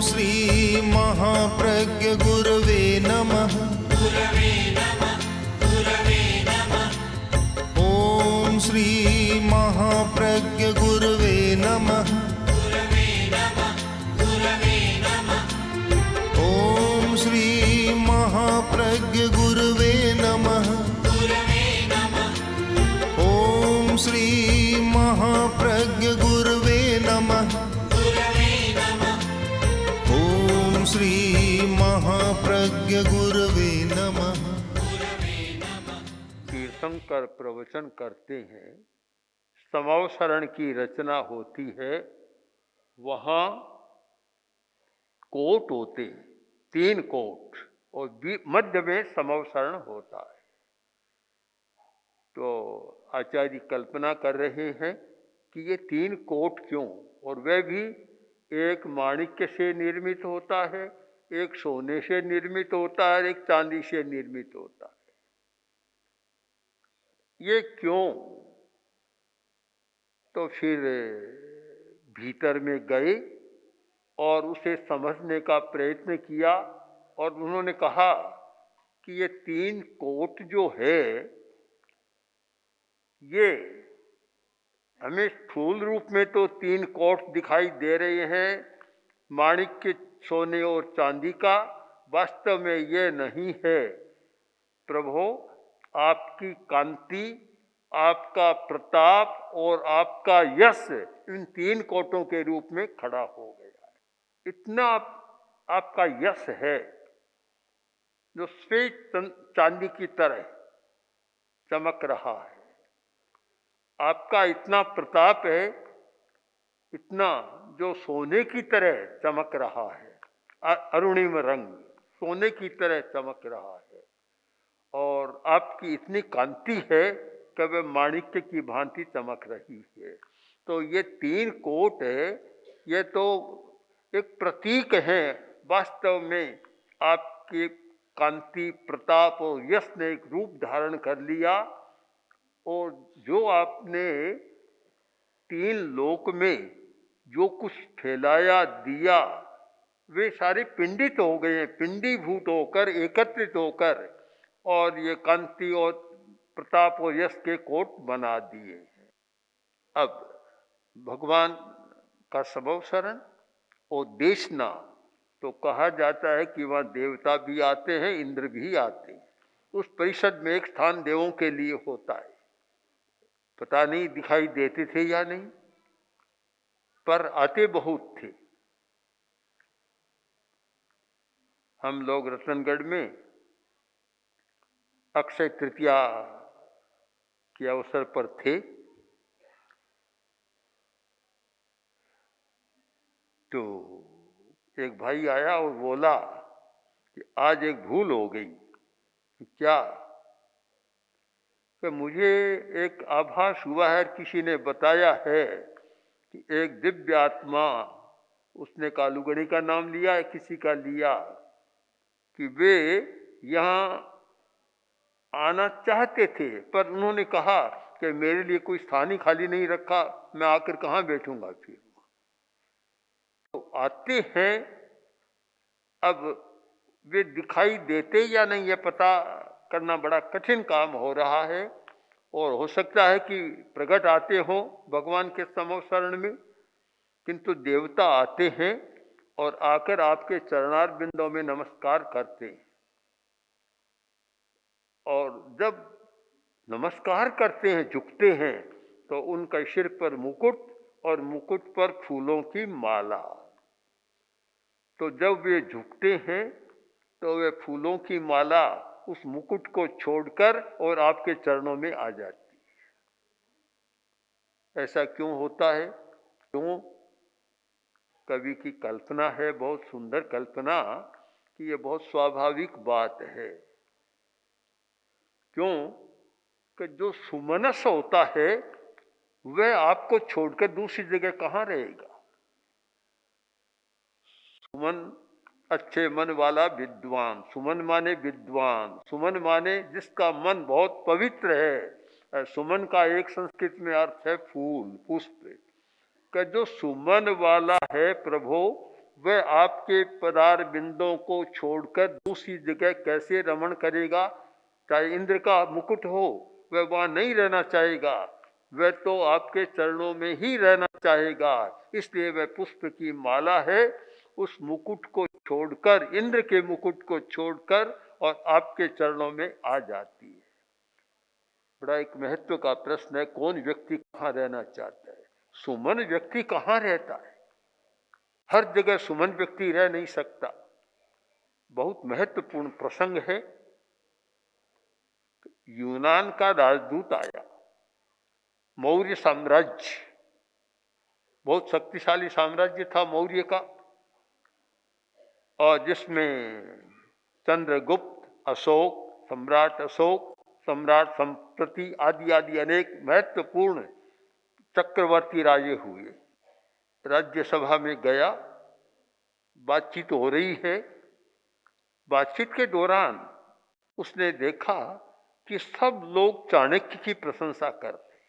श्री महाप्रज्ञ गुरवे नमः। ओम श्री महाप्रज्ञ गुरवे नमः। ओम श्री महाप्रज्ञ गुरवे नमः। ओम श्री महाप्रज्ञ गुरवे नमः। ओम श्री महाप्रज्ञ गुरवे नमः। तीर्थंकर प्रवचन करते हैं, समवसरण की रचना होती है, वहाँ कोट होते हैं, 3 कोट, और मध्य में समवसरण होता है। तो आचार्य कल्पना कर रहे हैं कि ये 3 कोट क्यों, और वह भी एक माणिक्य से निर्मित होता है, एक सोने से निर्मित होता है, एक चांदी से निर्मित होता है। ये क्यों? तो फिर भीतर में गए और उसे समझने का प्रयत्न किया, और उन्होंने कहा कि ये 3 कोट जो है, ये हमें स्थूल रूप में तो 3 कोट दिखाई दे रहे हैं, माणिक्य, सोने और चांदी का। वास्तव में ये नहीं है। प्रभु, आपकी कांति, आपका प्रताप और आपका यश इन 3 कोटों के रूप में खड़ा हो गया है। इतना आपका यश है जो श्वेत चांदी की तरह चमक रहा है। आपका इतना प्रताप है, इतना जो सोने की तरह चमक रहा है, अरुणिम रंग सोने की तरह चमक रहा है। और आपकी इतनी कांति है कि वह माणिक्य की भांति चमक रही है। तो ये 3 कोट है, ये तो एक प्रतीक है। वास्तव में आपके कांति, प्रताप और यश ने एक रूप धारण कर लिया, और जो आपने 3 लोक में जो कुछ फैलाया, दिया, वे सारे पिंडित हो गए हैं, पिंडीभूत होकर, एकत्रित होकर, और ये कांति और प्रताप और यश के कोट बना दिए हैं। अब भगवान का समवसरण और देशना, तो कहा जाता है कि वहाँ देवता भी आते हैं, इंद्र भी आते हैं। उस परिषद में एक स्थान देवों के लिए होता है। पता नहीं दिखाई देते थे या नहीं, पर आते बहुत थे। हम लोग रतनगढ़ में अक्षय तृतीया के अवसर पर थे, तो एक भाई आया और बोला कि आज एक भूल हो गई। क्या? कि मुझे एक आभास हुआ है, किसी ने बताया है कि एक दिव्य आत्मा, उसने कालूगणी का नाम लिया है, किसी का लिया, कि वे यहाँ आना चाहते थे, पर उन्होंने कहा कि मेरे लिए कोई स्थान ही खाली नहीं रखा, मैं आकर कहाँ बैठूंगा फिर। तो आते हैं। अब वे दिखाई देते या नहीं, ये पता करना बड़ा कठिन काम हो रहा है। और हो सकता है कि प्रकट आते हो भगवान के समवसरण में, किंतु देवता आते हैं और आकर आपके चरणार बिंदों में नमस्कार करते हैं। और जब नमस्कार करते हैं, झुकते हैं, तो उनका सिर पर मुकुट और मुकुट पर फूलों की माला। तो जब वे झुकते हैं तो वे फूलों की माला उस मुकुट को छोड़कर और आपके चरणों में आ जाती है। ऐसा क्यों होता है? क्यों? कवि की कल्पना है, बहुत सुंदर कल्पना, कि ये बहुत स्वाभाविक बात है। क्यों? कि जो सुमनस होता है वह आपको छोड़कर दूसरी जगह कहाँ रहेगा। सुमन, अच्छे मन वाला विद्वान, सुमन माने विद्वान, सुमन माने जिसका मन बहुत पवित्र है। सुमन का एक संस्कृत में अर्थ है फूल, पुष्प। कि जो सुमन वाला है प्रभु, वह आपके पदार बिंदों को छोड़कर दूसरी जगह कैसे रमण करेगा। चाहे इंद्र का मुकुट हो, वह वहाँ नहीं रहना चाहेगा, वह तो आपके चरणों में ही रहना चाहेगा। इसलिए वह पुष्प की माला है, उस मुकुट को छोड़कर, इंद्र के मुकुट को छोड़कर और आपके चरणों में आ जाती है। बड़ा एक महत्व का प्रश्न है, कौन व्यक्ति कहाँ रहना चाहता है? सुमन व्यक्ति कहाँ रहता है? हर जगह सुमन व्यक्ति रह नहीं सकता। बहुत महत्वपूर्ण प्रसंग है। यूनान का राजदूत आया, मौर्य साम्राज्य, बहुत शक्तिशाली साम्राज्य था मौर्य का, और जिसमें चंद्रगुप्त, अशोक, सम्राट संप्रति आदि आदि अनेक महत्वपूर्ण चक्रवर्ती राजे हुए। राज्यसभा में गया, बातचीत हो रही है। बातचीत के दौरान उसने देखा कि सब लोग चाणक्य की प्रशंसा कर रहे हैं।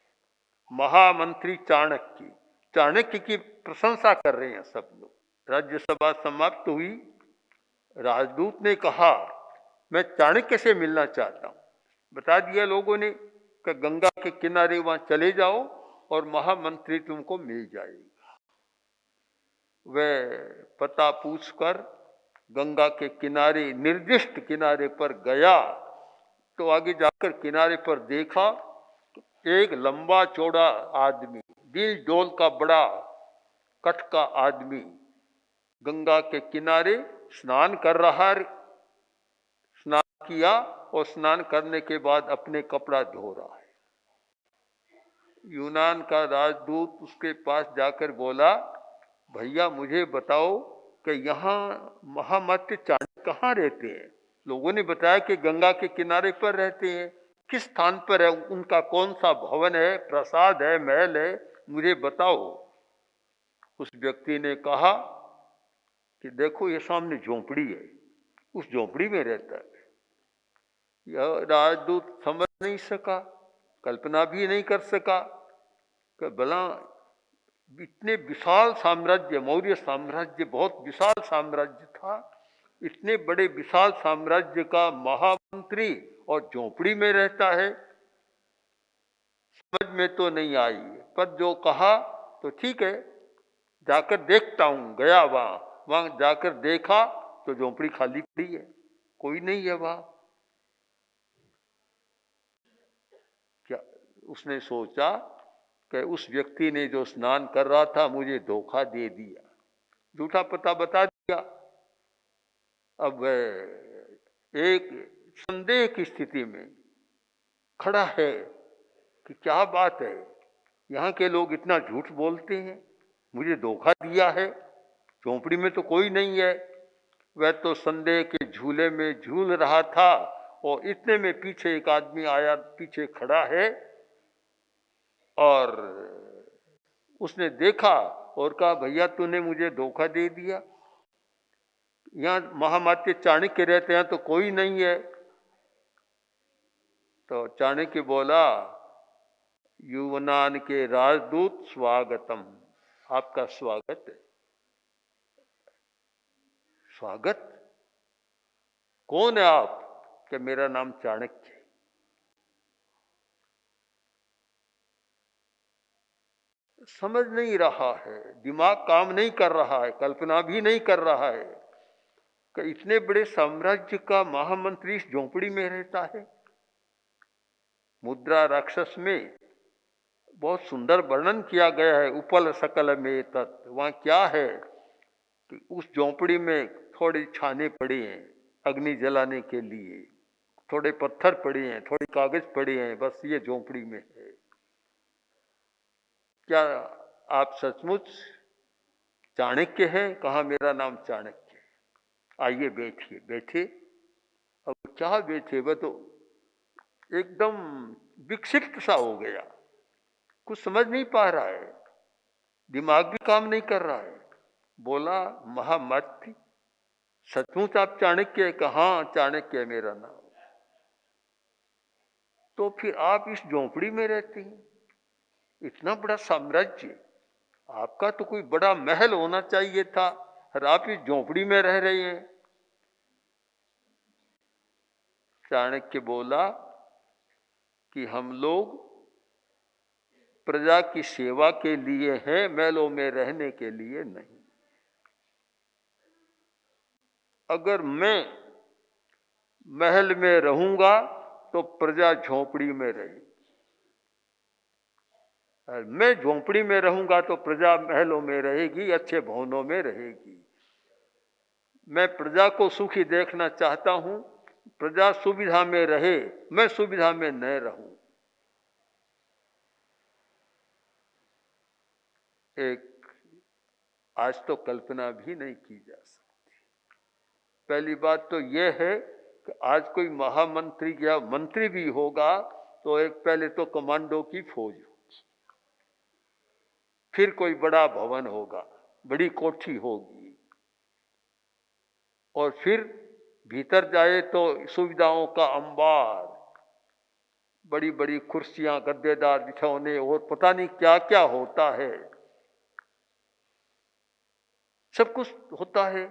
महामंत्री चाणक्य की प्रशंसा कर रहे हैं सब लोग। राज्यसभा समाप्त हुई। राजदूत ने कहा, मैं चाणक्य से मिलना चाहता हूं। बता दिया लोगों ने कि गंगा के किनारे वहां चले जाओ और महामंत्री तुमको मिल जाएगा। वह पता पूछकर गंगा के किनारे, निर्दिष्ट किनारे पर गया। तो आगे जाकर किनारे पर देखा, एक लंबा चौड़ा आदमी, दिल डोल का बड़ा कट का आदमी गंगा के किनारे स्नान कर रहा है। स्नान किया और स्नान करने के बाद अपने कपड़ा धो रहा है। यूनान का राजदूत उसके पास जाकर बोला, भैया मुझे बताओ कि यहाँ महामंत्री चाणक्य कहाँ रहते हैं? लोगों ने बताया कि गंगा के किनारे पर रहते हैं। किस स्थान पर है? उनका कौन सा भवन है, प्रासाद है, महल है, मुझे बताओ। उस व्यक्ति ने कहा कि देखो ये सामने झोंपड़ी है, उस झोंपड़ी में रहता है। यह राजदूत समझ नहीं सका, कल्पना भी नहीं कर सका कि भला इतने विशाल साम्राज्य, मौर्य साम्राज्य बहुत विशाल साम्राज्य था, इतने बड़े विशाल साम्राज्य का महामंत्री और झोंपड़ी में रहता है। समझ में तो नहीं आई, पर जो कहा तो ठीक है, जाकर देखता हूं। गया वहां जाकर देखा तो झोंपड़ी खाली पड़ी है, कोई नहीं है वहां। क्या उसने सोचा कि उस व्यक्ति ने जो स्नान कर रहा था मुझे धोखा दे दिया, झूठा पता बता दिया। अब वह एक संदेह की स्थिति में खड़ा है कि क्या बात है, यहाँ के लोग इतना झूठ बोलते हैं, मुझे धोखा दिया है, झोंपड़ी में तो कोई नहीं है। वह तो संदेह के झूले में झूल रहा था और इतने में पीछे एक आदमी आया, पीछे खड़ा है, और उसने देखा और कहा, भैया तूने मुझे धोखा दे दिया, यहाँ महामात्य चाणक्य रहते हैं तो कोई नहीं है। तो चाणक्य बोला, यूनान के राजदूत स्वागतम, आपका स्वागत है। स्वागत? कौन है आप? कि मेरा नाम चाणक्य है। समझ नहीं रहा है, दिमाग काम नहीं कर रहा है, कल्पना भी नहीं कर रहा है कि इतने बड़े साम्राज्य का महामंत्री इस झोंपड़ी में रहता है। मुद्रा राक्षस में बहुत सुंदर वर्णन किया गया है, उपल सकल में तत्। वहां क्या है कि उस झोंपड़ी में थोड़े छाने पड़े हैं अग्नि जलाने के लिए, थोड़े पत्थर पड़े हैं, थोड़े कागज पड़े हैं, बस ये झोंपड़ी में है। क्या आप सचमुच चाणक्य हैं? कहा, मेरा नाम चाणक्य है। आइए बैठिए। बैठे। अब क्या बैठे, वह तो एकदम विक्षिप्त सा हो गया, कुछ समझ नहीं पा रहा है, दिमाग भी काम नहीं कर रहा है। बोला, महामंत्री सचमुच आप चाणक्य है? कहा, चाणक्य है मेरा नाम। तो फिर आप इस झोंपड़ी में रहते हैं, इतना बड़ा साम्राज्य, आपका तो कोई बड़ा महल होना चाहिए था, और आप इस झोंपड़ी में रह रहे हैं। चाणक्य बोला कि हम लोग प्रजा की सेवा के लिए हैं, महलों में रहने के लिए नहीं। अगर मैं महल में रहूंगा तो प्रजा झोंपड़ी में रहेगी, और मैं झोंपड़ी में रहूंगा तो प्रजा महलों में रहेगी, अच्छे भवनों में रहेगी। मैं प्रजा को सुखी देखना चाहता हूं, प्रजा सुविधा में रहे, मैं सुविधा में न रहूं। एक आज तो कल्पना भी नहीं की जा सकती। पहली बात तो यह है कि आज कोई महामंत्री या मंत्री भी होगा तो एक पहले तो कमांडो की फौज होगी, फिर कोई बड़ा भवन होगा, बड़ी कोठी होगी, और फिर भीतर जाए तो सुविधाओं का अंबार, बड़ी बड़ी कुर्सियां, गद्देदार बिछौने और पता नहीं क्या क्या होता है, सब कुछ होता है।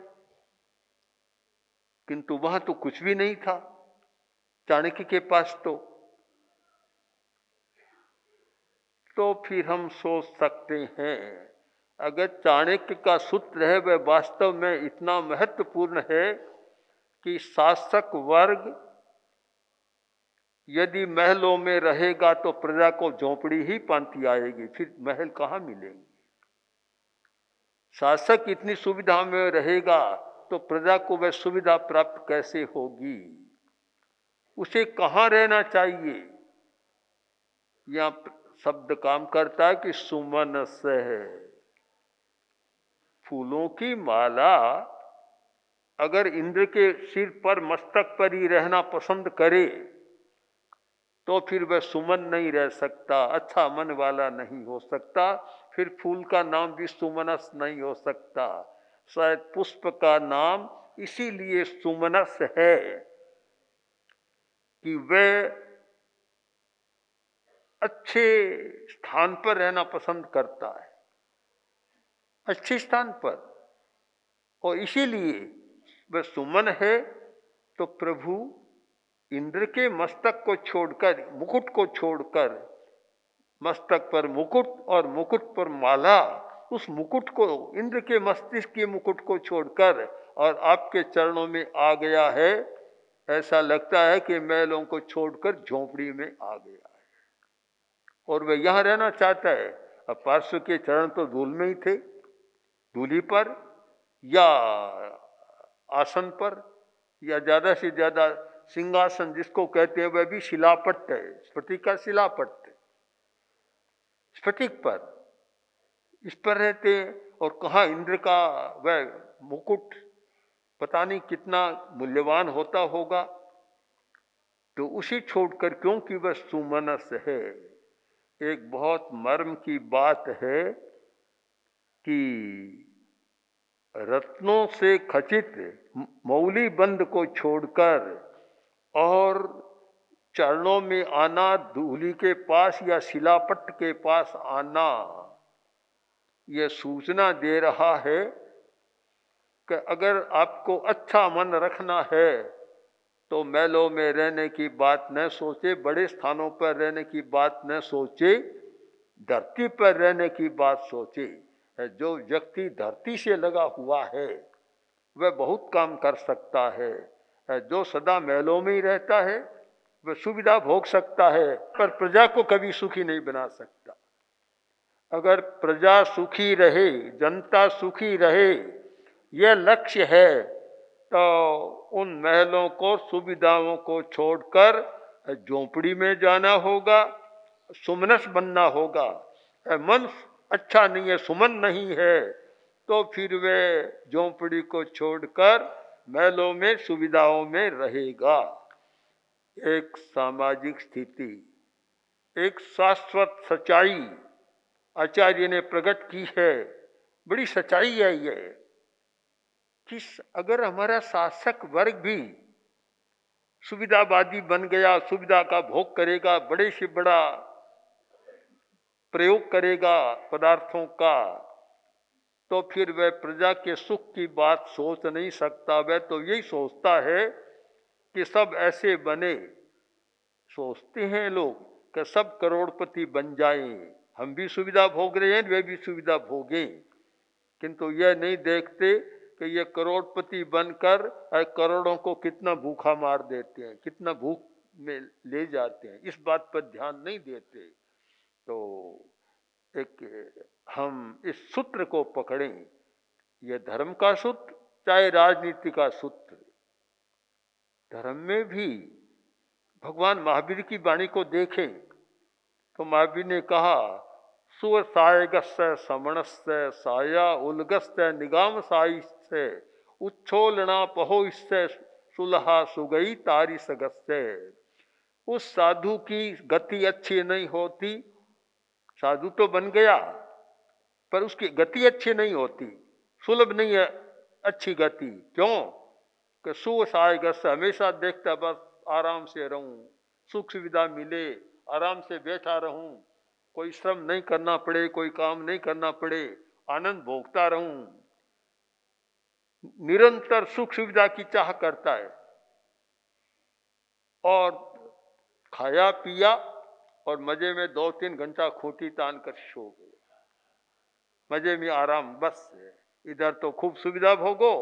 किंतु वहां तो कुछ भी नहीं था चाणक्य के पास। तो फिर हम सोच सकते हैं, अगर चाणक्य का सूत्र है वह वास्तव में इतना महत्वपूर्ण है कि शासक वर्ग यदि महलों में रहेगा तो प्रजा को झोंपड़ी ही पांति आएगी, फिर महल कहाँ मिलेंगे। शासक इतनी सुविधा में रहेगा तो प्रजा को वह सुविधा प्राप्त कैसे होगी, उसे कहाँ रहना चाहिए। यहाँ शब्द काम करता है कि सुमन से फूलों की माला अगर इंद्र के सिर पर, मस्तक पर ही रहना पसंद करे तो फिर वह सुमन नहीं रह सकता, अच्छा मन वाला नहीं हो सकता। फिर फूल का नाम भी सुमनस नहीं हो सकता। शायद पुष्प का नाम इसीलिए सुमनस है कि वह अच्छे स्थान पर रहना पसंद करता है, अच्छे स्थान पर, और इसीलिए वह सुमन है। तो प्रभु इंद्र के मस्तक को छोड़कर, मुकुट को छोड़कर, मस्तक पर मुकुट और मुकुट पर माला, उस मुकुट को, इंद्र के मस्तिष्क के मुकुट को छोड़कर और आपके चरणों में आ गया है। ऐसा लगता है कि महलों को छोड़कर झोंपड़ी में आ गया है और वह यहां रहना चाहता है। अब पार्श्व के चरण तो धूल में ही थे, धूली पर या आसन पर, या ज्यादा से ज्यादा सिंहासन जिसको कहते हैं वह भी शिलापट्ट है, स्फटिक का शिलापट्ट, स्फटिक पर, इस पर रहते हैं। और कहाँ इंद्र का वह मुकुट पता नहीं कितना मूल्यवान होता होगा, तो उसे छोड़कर, क्योंकि वह सुमनस है। एक बहुत मर्म की बात है कि रत्नों से खचित मौली बंद को छोड़कर और चरणों में आना, धूली के पास या शिलापट्ट के पास आना, यह सूचना दे रहा है कि अगर आपको अच्छा मन रखना है तो महलों में रहने की बात न सोचे, बड़े स्थानों पर रहने की बात न सोचे, धरती पर रहने की बात सोचे। जो व्यक्ति धरती से लगा हुआ है वह बहुत काम कर सकता है। जो सदा महलों में ही रहता है वह सुविधा भोग सकता है, पर प्रजा को कभी सुखी नहीं बना सकता। अगर प्रजा सुखी रहे, जनता सुखी रहे, यह लक्ष्य है, तो उन महलों को, सुविधाओं को छोड़कर झोंपड़ी में जाना होगा, सुमनस बनना होगा। मन अच्छा नहीं है, सुमन नहीं है, तो फिर वे झोंपड़ी को छोड़कर महलों में, सुविधाओं में रहेगा। एक सामाजिक स्थिति, एक शाश्वत सच्चाई आचार्य ने प्रकट की है। बड़ी सच्चाई है ये कि अगर हमारा शासक वर्ग भी सुविधावादी बन गया, सुविधा का भोग करेगा, बड़े से बड़ा प्रयोग करेगा पदार्थों का, तो फिर वह प्रजा के सुख की बात सोच नहीं सकता। वह तो यही सोचता है कि सब ऐसे बने, सोचते हैं लोग कि सब करोड़पति बन जाएं, हम भी सुविधा भोग रहे हैं, वे भी सुविधा भोगें, किंतु यह नहीं देखते कि ये करोड़पति बनकर करोड़ों को कितना भूखा मार देते हैं, कितना भूख में ले जाते हैं, इस बात पर ध्यान नहीं देते। तो एक हम इस सूत्र को पकड़ें, यह धर्म का सूत्र चाहे राजनीति का सूत्र। धर्म में भी भगवान महावीर की वाणी को देखें तो महावीर ने कहा, सुर सायगस्य समणस्य साया उलगस्य निगाम साइस्य उच्छोलना पहो इससे सुलहा सुगई तारी सगस्य। उस साधु की गति अच्छी नहीं होती, साधु तो बन गया पर उसकी गति अच्छी नहीं होती, सुलभ नहीं है अच्छी गति। क्यों? कि सुसायगस्य, हमेशा देखता बस आराम से रहूं, सुख सुविधा मिले, आराम से बैठा रहूं, कोई श्रम नहीं करना पड़े, कोई काम नहीं करना पड़े, आनंद भोगता रहूं, निरंतर सुख सुविधा की चाह करता है। और खाया पिया और मजे में 2-3 घंटा खोटी तान कर सो गए, मजे में आराम, बस इधर तो खूब सुविधा भोगो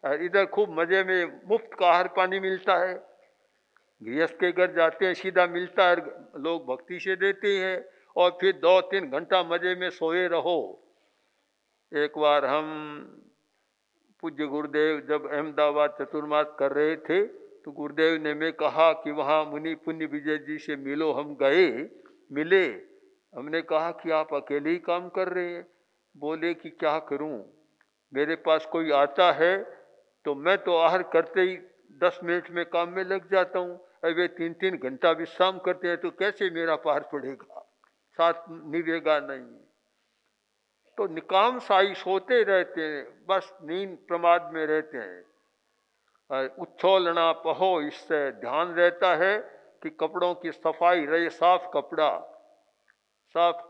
और इधर खूब मजे में मुफ्त का आहार पानी मिलता है। गृहस्थ के घर जाते हैं, सीधा मिलता है, लोग भक्ति से देते हैं, और फिर 2-3 घंटा मजे में सोए रहो। एक बार हम पूज्य गुरुदेव जब अहमदाबाद चतुर्मास कर रहे थे तो गुरुदेव ने मैं कहा कि वहाँ मुनि पुण्य विजय जी से मिलो। हम गए, मिले, हमने कहा कि आप अकेले ही काम कर रहे हैं। बोले कि क्या करूं, मेरे पास कोई आता है तो मैं तो आहार करते ही 10 मिनट में काम में लग जाता हूँ, और वे 3-3 घंटा विश्राम करते हैं, तो कैसे मेरा पार पड़ेगा, साथ निभेगा नहीं। तो निकाम साई सोते रहते हैं, बस नींद प्रमाद में रहते हैं। उच्छोलना पहो, इससे ध्यान रहता है कि कपड़ों की सफाई रहे, साफ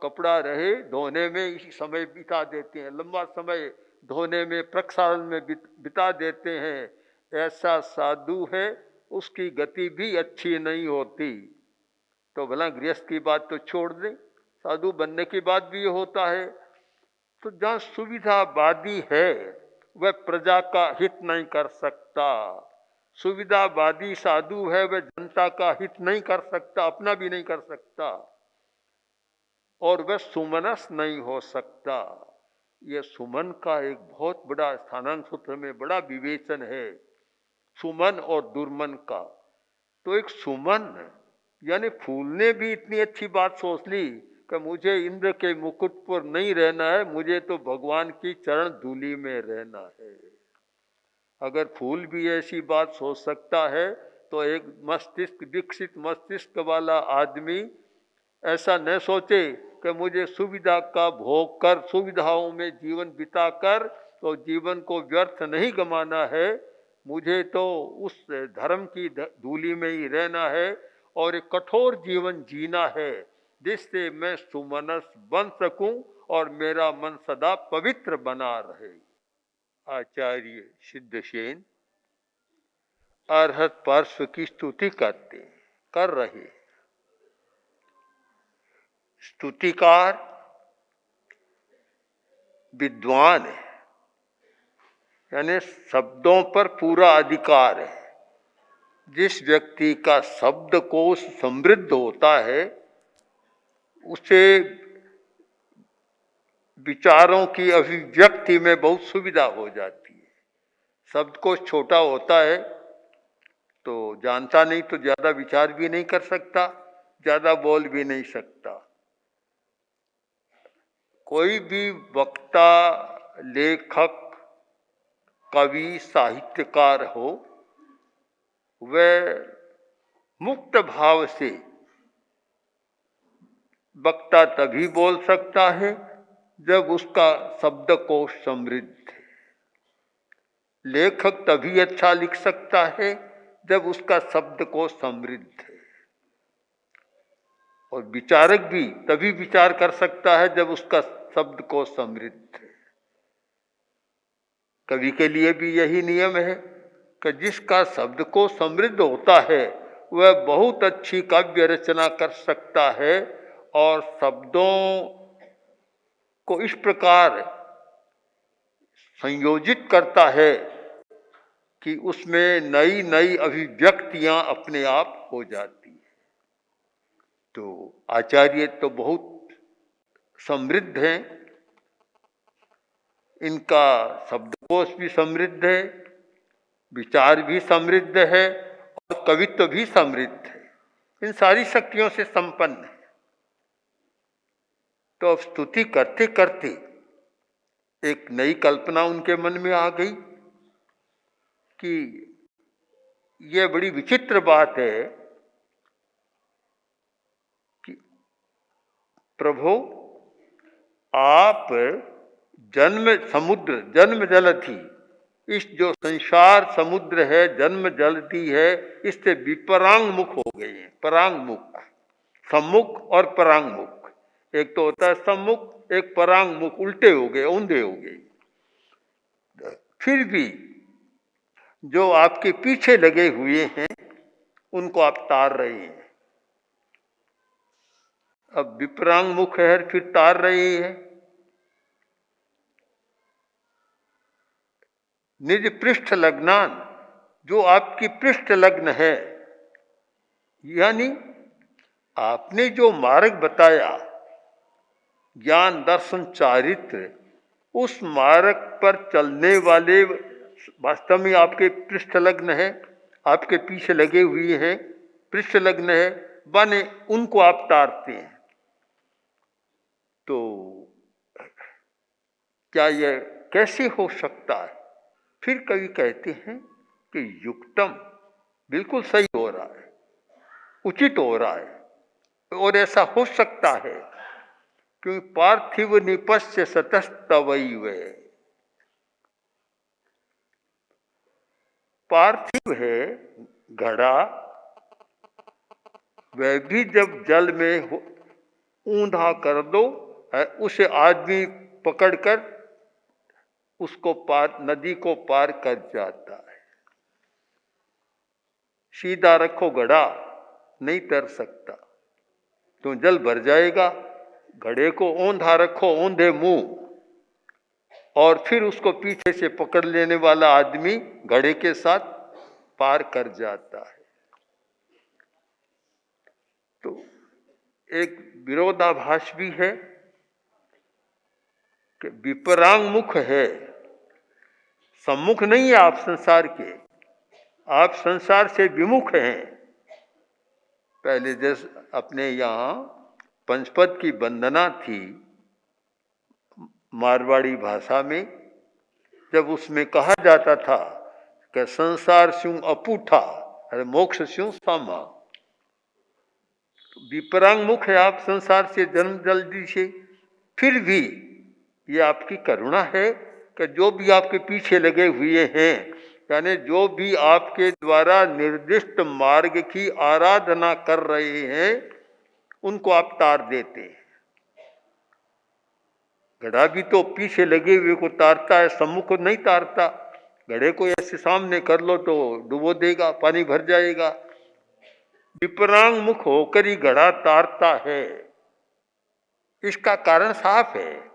कपड़ा रहे, धोने में इसी समय बिता देते हैं, लंबा समय धोने में प्रक्षालन में बिता देते हैं। ऐसा साधु है, उसकी गति भी अच्छी नहीं होती। तो भला गृहस्थ की बात तो छोड़ दें, साधु बनने के बाद भी ये होता है। तो जहाँ सुविधावादी है वह प्रजा का हित नहीं कर सकता, सुविधावादी साधु है वह जनता का हित नहीं कर सकता, अपना भी नहीं कर सकता, और वह सुमनस नहीं हो सकता। यह सुमन का एक बहुत बड़ा स्थानांक सूत्र में बड़ा विवेचन है, सुमन और दुर्मन का। तो एक सुमन यानी फूल ने भी इतनी अच्छी बात सोच ली कि मुझे इंद्र के मुकुट पर नहीं रहना है, मुझे तो भगवान की चरण धूलि में रहना है। अगर फूल भी ऐसी बात सोच सकता है तो एक मस्तिष्क, विकसित मस्तिष्क वाला आदमी ऐसा न सोचे कि मुझे सुविधा का भोग कर, सुविधाओं में जीवन बिताकर तो जीवन को व्यर्थ नहीं गंवाना है, मुझे तो उस धर्म की धूलि में ही रहना है और एक कठोर जीवन जीना है जिससे मैं सुमनस बन सकूं और मेरा मन सदा पवित्र बना रहे। आचार्य सिद्धसेन अरहत पार्श्व की स्तुति कर रहे। स्तुतिकार विद्वान है, यानी शब्दों पर पूरा अधिकार है। जिस व्यक्ति का शब्दकोश समृद्ध होता है उसे विचारों की अभिव्यक्ति में बहुत सुविधा हो जाती है। शब्दकोश छोटा होता है तो जानता नहीं तो ज्यादा विचार भी नहीं कर सकता, ज्यादा बोल भी नहीं सकता। कोई भी वक्ता, लेखक, कवि, साहित्यकार हो, वह मुक्त भाव से वक्ता तभी बोल सकता है जब उसका शब्दकोश समृद्ध है। लेखक तभी अच्छा लिख सकता है जब उसका शब्दकोश समृद्ध है, और विचारक भी तभी विचार कर सकता है जब उसका शब्दकोश समृद्ध है। कवि के लिए भी यही नियम है कि जिसका शब्द को समृद्ध होता है वह बहुत अच्छी काव्य रचना कर सकता है और शब्दों को इस प्रकार संयोजित करता है कि उसमें नई नई अभिव्यक्तियां अपने आप हो जाती हैं। तो आचार्य तो बहुत समृद्ध हैं, इनका शब्दकोश भी समृद्ध है, विचार भी समृद्ध है और कवित्व भी समृद्ध है, इन सारी शक्तियों से संपन्न है। तो अब स्तुति करते करते एक नई कल्पना उनके मन में आ गई कि यह बड़ी विचित्र बात है कि प्रभु आप जन्म जलधि, इस जो संसार समुद्र है, जन्म जलधि है, इससे विपरांग मुख हो गए हैं। परांग मुख, सम्मुख और परांग मुख, एक तो होता है सम्मुख, एक परांग मुख, उल्टे हो गए, औंधे हो गए। फिर भी जो आपके पीछे लगे हुए हैं उनको आप तार रहे हैं। अब विपरांग मुख है फिर तार रहे हैं। निज पृष्ठ लग्नान, जो आपकी पृष्ठ लग्न है, यानी आपने जो मार्ग बताया, ज्ञान दर्शन चारित्र, उस मार्ग पर चलने वाले वास्तव में आपके पृष्ठ लग्न है, आपके पीछे लगे हुए हैं, पृष्ठ लग्न है, बने उनको आप तारते हैं। तो क्या यह कैसे हो सकता है? फिर कवि कहते हैं कि युक्तम, बिल्कुल सही हो रहा है, उचित हो रहा है और ऐसा हो सकता है क्योंकि पार्थिव निपस्य सतस्तवैव, पार्थिव है घड़ा, वह भी जब जल में ऊंधा कर दो, उसे आदमी पकड़कर उसको पार, नदी को पार कर जाता है। सीधा रखो घड़ा, नहीं तर सकता, तो जल भर जाएगा। घड़े को औंधा रखो, औंधे मुंह, और फिर उसको पीछे से पकड़ लेने वाला आदमी घड़े के साथ पार कर जाता है। तो एक विरोधाभास भी है कि विपरांग मुख है, सम्मुख नहीं है आप संसार के, आप संसार से विमुख हैं। पहले जैसे अपने यहाँ पंचपद की वंदना थी मारवाड़ी भाषा में, जब उसमें कहा जाता था कि संसार स्यों अपूठा, अरे मोक्ष स्यों सामा। विपरांग मुख है आप संसार से जन्म जल्दी से, फिर भी ये आपकी करुणा है कि जो भी आपके पीछे लगे हुए हैं, यानी जो भी आपके द्वारा निर्दिष्ट मार्ग की आराधना कर रहे हैं, उनको आप तार देते हैं। घड़ा भी तो पीछे लगे हुए को तारता है, सम्मुख को नहीं तारता। घड़े को ऐसे सामने कर लो तो डुबो देगा, पानी भर जाएगा। विपरांग मुख होकर ही घड़ा तारता है। इसका कारण साफ है,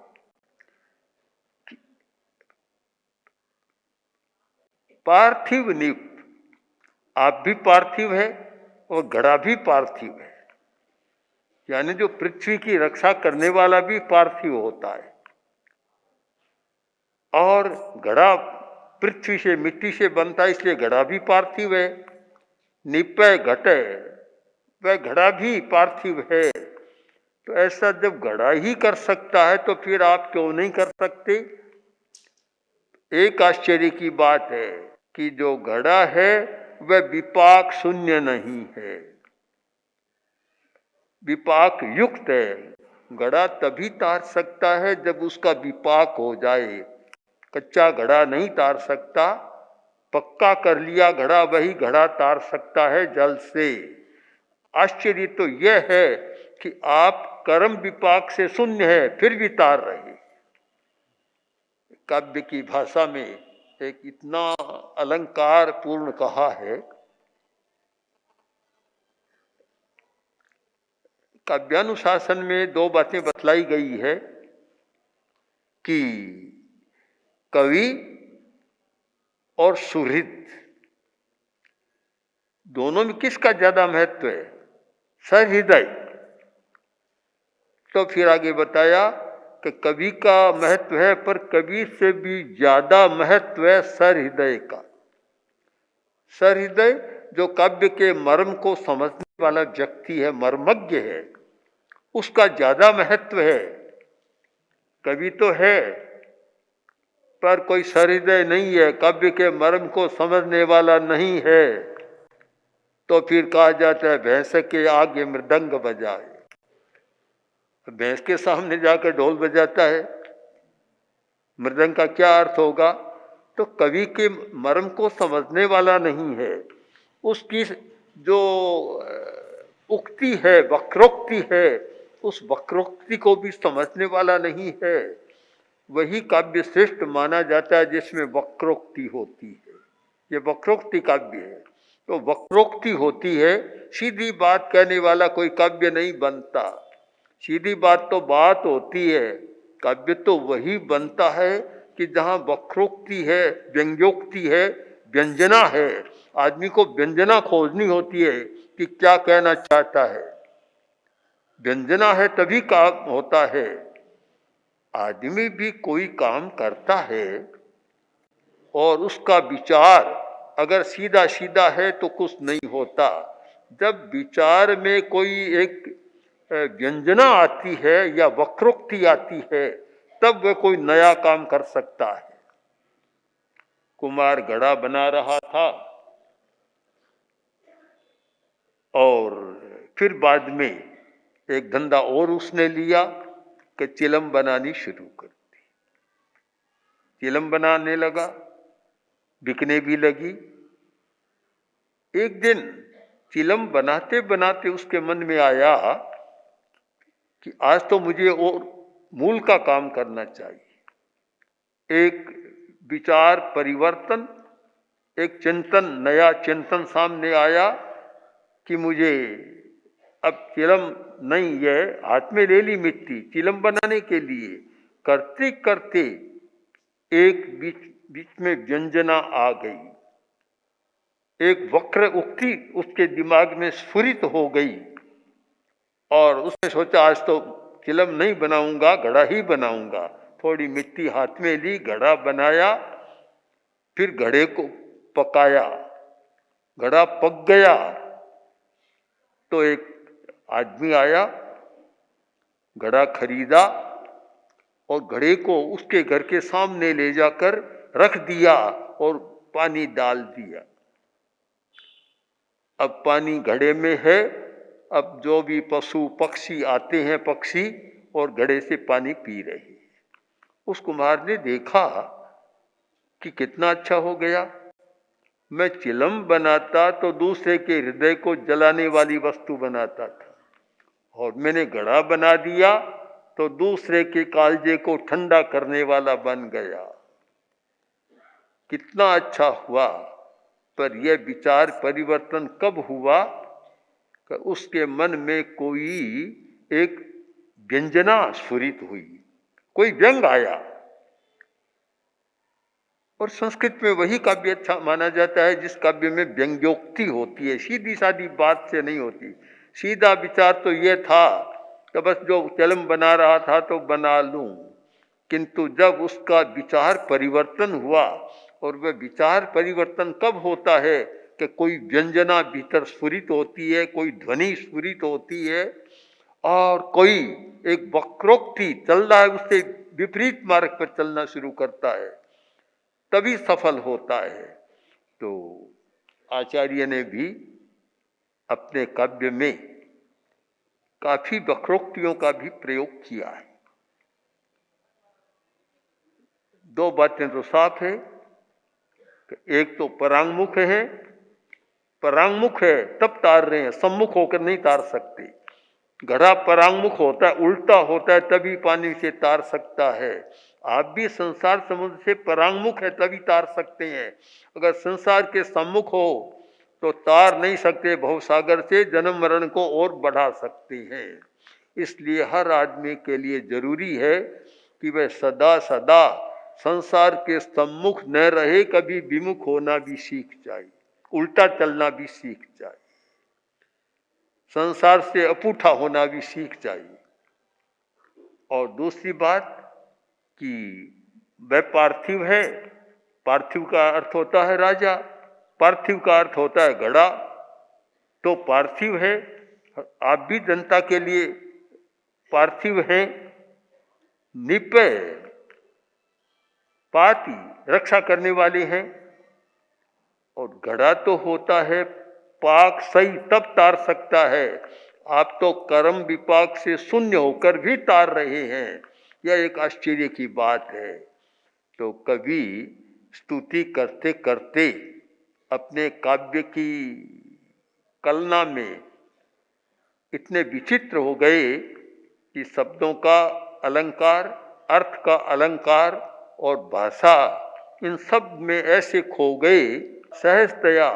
पार्थिव निप, आप भी पार्थिव है और घड़ा भी पार्थिव है, यानी जो पृथ्वी की रक्षा करने वाला भी पार्थिव होता है। और घड़ा पृथ्वी से, मिट्टी से बनता है, इसलिए घड़ा भी पार्थिव है। निपय घटे, वह घड़ा भी पार्थिव है। तो ऐसा जब घड़ा ही कर सकता है तो फिर आप क्यों नहीं कर सकते? एक आश्चर्य की बात है कि जो घड़ा है वह विपाक शून्य नहीं है, विपाक युक्त है। घड़ा तभी तार सकता है जब उसका विपाक हो जाए। कच्चा घड़ा नहीं तार सकता, पक्का कर लिया घड़ा, वही घड़ा तार सकता है जल से। आश्चर्य तो यह है कि आप कर्म विपाक से शून्य है, फिर भी तार रहे। काव्य की भाषा में एक इतना अलंकार पूर्ण कहा है। काव्यानुशासन में दो बातें बतलाई गई है कि कवि और सुहृद दोनों में किसका ज्यादा महत्व है? सहृदय। तो फिर आगे बताया कि कवि का महत्व है, पर कवि से भी ज्यादा महत्व है सहृदय का। सहृदय जो काव्य के मर्म को समझने वाला व्यक्ति है, मर्मज्ञ है, उसका ज्यादा महत्व है। कवि तो है पर कोई सहृदय नहीं है, काव्य के मर्म को समझने वाला नहीं है। तो फिर कहा जाता है भैंस के आगे मृदंग बजाए। भैंस के सामने जाकर ढोल बजाता है, मृदंग का क्या अर्थ होगा? तो कवि के मर्म को समझने वाला नहीं है, उसकी जो उक्ति है, वक्रोक्ति है, उस वक्रोक्ति को भी समझने वाला नहीं है। वही काव्य श्रेष्ठ माना जाता है जिसमें वक्रोक्ति होती है। ये वक्रोक्ति काव्य है। तो वक्रोक्ति होती है, सीधी बात कहने वाला कोई काव्य नहीं बनता। सीधी बात तो बात होती है, काव्य तो वही बनता है कि जहाँ वक्रोक्ति है, व्यंग्योक्ति है, व्यंजना है। आदमी को व्यंजना खोजनी होती है कि क्या कहना चाहता है। व्यंजना है तभी काम होता है। आदमी भी कोई काम करता है और उसका विचार अगर सीधा सीधा है तो कुछ नहीं होता। जब विचार में कोई एक व्यंजना आती है या वक्रोक्ति आती है, तब वह कोई नया काम कर सकता है। कुम्हार घड़ा बना रहा था और फिर बाद में एक धंधा और उसने लिया कि चिलम बनानी शुरू कर दी। चिलम बनाने लगा, बिकने भी लगी। एक दिन चिलम बनाते बनाते उसके मन में आया कि आज तो मुझे और मूल का काम करना चाहिए। एक विचार परिवर्तन, एक चिंतन, नया चिंतन सामने आया कि मुझे अब चिलम नहीं है, हाथ में ले ली मिट्टी चिलम बनाने के लिए। करते करते एक बीच में व्यंजना आ गई, एक वक्र उक्ति उसके दिमाग में स्फुरित हो गई और उसने सोचा आज तो चिलम नहीं बनाऊंगा, घड़ा ही बनाऊंगा। थोड़ी मिट्टी हाथ में ली, घड़ा बनाया, फिर घड़े को पकाया। घड़ा पक गया तो एक आदमी आया, घड़ा खरीदा और घड़े को उसके घर के सामने ले जाकर रख दिया और पानी डाल दिया। अब पानी घड़े में है, अब जो भी पशु पक्षी आते हैं, पक्षी और घड़े से पानी पी रहे हैं। उस कुम्हार ने देखा कि कितना अच्छा हो गया। मैं चिलम बनाता तो दूसरे के हृदय को जलाने वाली वस्तु बनाता था, और मैंने घड़ा बना दिया तो दूसरे के कालजे को ठंडा करने वाला बन गया। कितना अच्छा हुआ। पर यह विचार परिवर्तन कब हुआ कि उसके मन में कोई एक व्यंजना स्फुरित हुई, कोई व्यंग आया। और संस्कृत में वही काव्य अच्छा माना जाता है जिस काव्य में व्यंग्योक्ति होती है, सीधी सादी बात से नहीं होती। सीधा विचार तो यह था कि बस जो चिलम बना रहा था तो बना लूं, किंतु जब उसका विचार परिवर्तन हुआ, और वह विचार परिवर्तन कब होता है कि कोई व्यंजना भीतर स्फुरित होती है, कोई ध्वनि स्फुरित होती है और कोई एक वक्रोक्ति चल रहा है, उससे विपरीत मार्ग पर चलना शुरू करता है, तभी सफल होता है। तो आचार्य ने भी अपने काव्य में काफी वक्रोक्तियों का भी प्रयोग किया है। दो बातें तो साफ है, एक तो परांगमुख है, परांगमुख है तब तार रहे हैं, सम्मुख होकर नहीं तार सकते। घड़ा परांगमुख होता है, उल्टा होता है, तभी पानी से तार सकता है। आप भी संसार समुद्र से परांगमुख है तभी तार सकते हैं। अगर संसार के सम्मुख हो तो तार नहीं सकते, भवसागर से जन्म मरण को और बढ़ा सकते हैं। इसलिए हर आदमी के लिए जरूरी है कि वह सदा सदा संसार के सम्मुख न रहे, कभी विमुख होना भी सीख जाए, उल्टा चलना भी सीख जाए, संसार से अपूठा होना भी सीख जाए। और दूसरी बात कि वह पार्थिव है, पार्थिव का अर्थ होता है राजा, पार्थिव का अर्थ होता है घड़ा, तो पार्थिव है। आप भी जनता के लिए पार्थिव हैं, निपय पाती रक्षा करने वाले हैं। और घड़ा तो होता है पाक सही तब तार सकता है, आप तो कर्म विपाक से शून्य होकर भी तार रहे हैं, यह एक आश्चर्य की बात है। तो कवि स्तुति करते करते अपने काव्य की कलना में इतने विचित्र हो गए कि शब्दों का अलंकार, अर्थ का अलंकार और भाषा, इन सब में ऐसे खो गए, सहजतया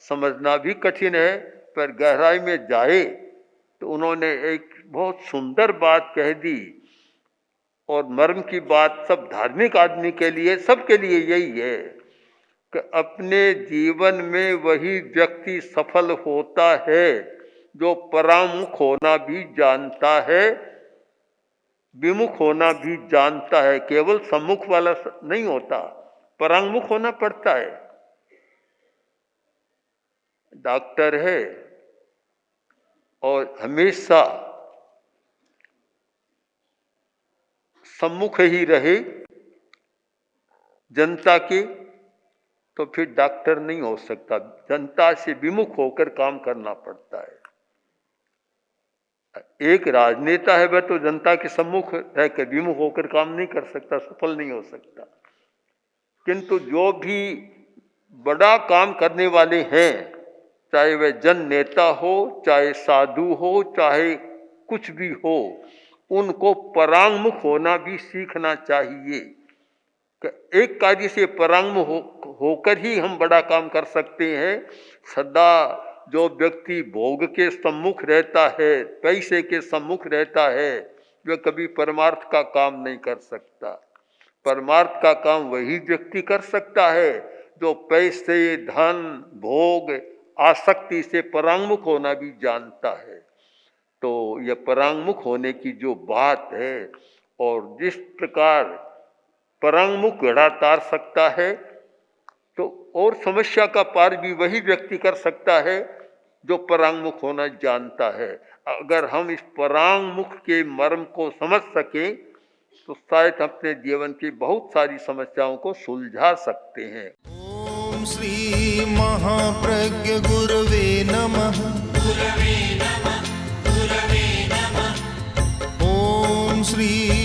समझना भी कठिन है, पर गहराई में जाए तो उन्होंने एक बहुत सुंदर बात कह दी। और मर्म की बात सब धार्मिक आदमी के लिए, सबके लिए यही है कि अपने जीवन में वही व्यक्ति सफल होता है जो परामुख होना भी जानता है, विमुख होना भी जानता है। केवल सम्मुख वाला नहीं होता, परांगमुख होना पड़ता है। डॉक्टर है और हमेशा सम्मुख ही रहे जनता के, तो फिर डॉक्टर नहीं हो सकता, जनता से विमुख होकर काम करना पड़ता है। एक राजनेता है वह तो जनता के सम्मुख रहकर विमुख होकर काम नहीं कर सकता, सफल नहीं हो सकता। किंतु जो भी बड़ा काम करने वाले हैं, चाहे वह जन नेता हो, चाहे साधु हो, चाहे कुछ भी हो, उनको परांगमुख होना भी सीखना चाहिए। एक कार्य से परांगमुख होकर ही हम बड़ा काम कर सकते हैं। सदा जो व्यक्ति भोग के सम्मुख रहता है, पैसे के सम्मुख रहता है, वह कभी परमार्थ का काम नहीं कर सकता। परमार्थ का काम वही व्यक्ति कर सकता है जो पैसे, धन, भोग, आसक्ति से परांगमुख होना भी जानता है। तो यह परांगमुख होने की जो बात है, और जिस प्रकार परांगमुख घड़ा तार सकता है, तो और समस्या का पार भी वही व्यक्ति कर सकता है जो परांगमुख होना जानता है। अगर हम इस परांगमुख के मर्म को समझ सकें तो शायद अपने जीवन की बहुत सारी समस्याओं को सुलझा सकते हैं। ओम श्री महाप्रज्ञ गुरवे नमः। ओम श्री